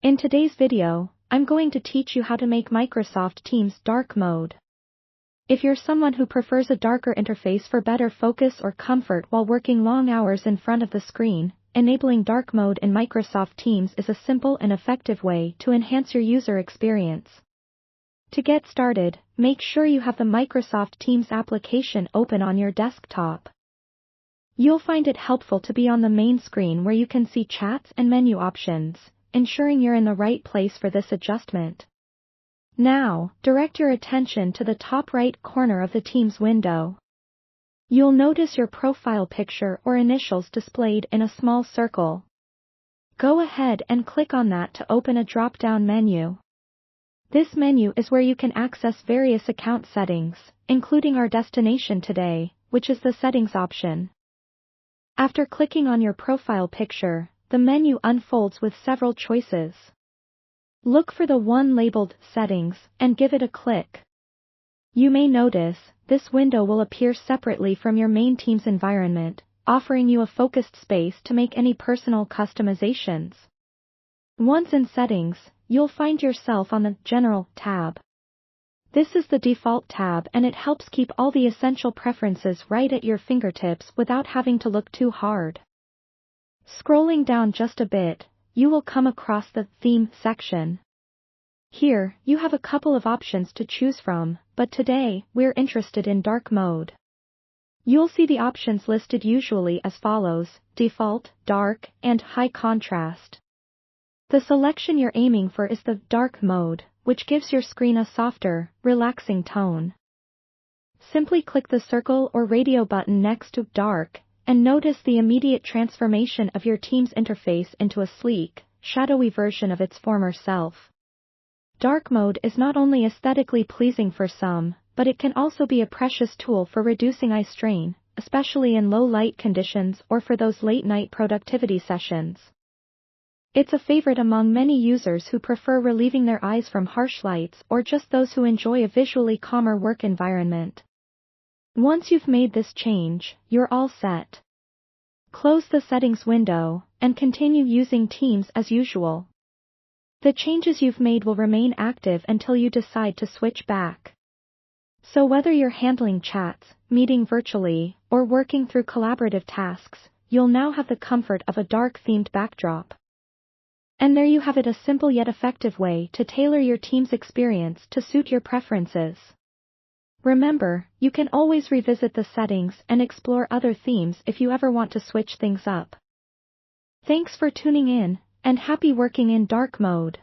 In today's video, I'm going to teach you how to make Microsoft Teams dark mode. If you're someone who prefers a darker interface for better focus or comfort while working long hours in front of the screen, enabling dark mode in Microsoft Teams is a simple and effective way to enhance your user experience. To get started, make sure you have the Microsoft Teams application open on your desktop. You'll find it helpful to be on the main screen where you can see chats and menu options, ensuring you're in the right place for this adjustment. Now, direct your attention to the top right corner of the Teams window. You'll notice your profile picture or initials displayed in a small circle. Go ahead and click on that to open a drop-down menu. This menu is where you can access various account settings, including our destination today, which is the Settings option. After clicking on your profile picture, the menu unfolds with several choices. Look for the one labeled Settings and give it a click. You may notice, this window will appear separately from your main Teams environment, offering you a focused space to make any personal customizations. Once in Settings, you'll find yourself on the General tab. This is the default tab and it helps keep all the essential preferences right at your fingertips without having to look too hard. Scrolling down just a bit, you will come across the Theme section. Here, you have a couple of options to choose from, but today, we're interested in dark mode. You'll see the options listed usually as follows: default, dark, and high contrast. The selection you're aiming for is the dark mode, which gives your screen a softer, relaxing tone. Simply click the circle or radio button next to dark, and notice the immediate transformation of your Teams interface into a sleek, shadowy version of its former self. Dark mode is not only aesthetically pleasing for some, but it can also be a precious tool for reducing eye strain, especially in low light conditions or for those late-night productivity sessions. It's a favorite among many users who prefer relieving their eyes from harsh lights or just those who enjoy a visually calmer work environment. Once you've made this change, you're all set. Close the Settings window, and continue using Teams as usual. The changes you've made will remain active until you decide to switch back. So whether you're handling chats, meeting virtually, or working through collaborative tasks, you'll now have the comfort of a dark-themed backdrop. And there you have it, a simple yet effective way to tailor your Teams experience to suit your preferences. Remember, you can always revisit the settings and explore other themes if you ever want to switch things up. Thanks for tuning in, and happy working in dark mode.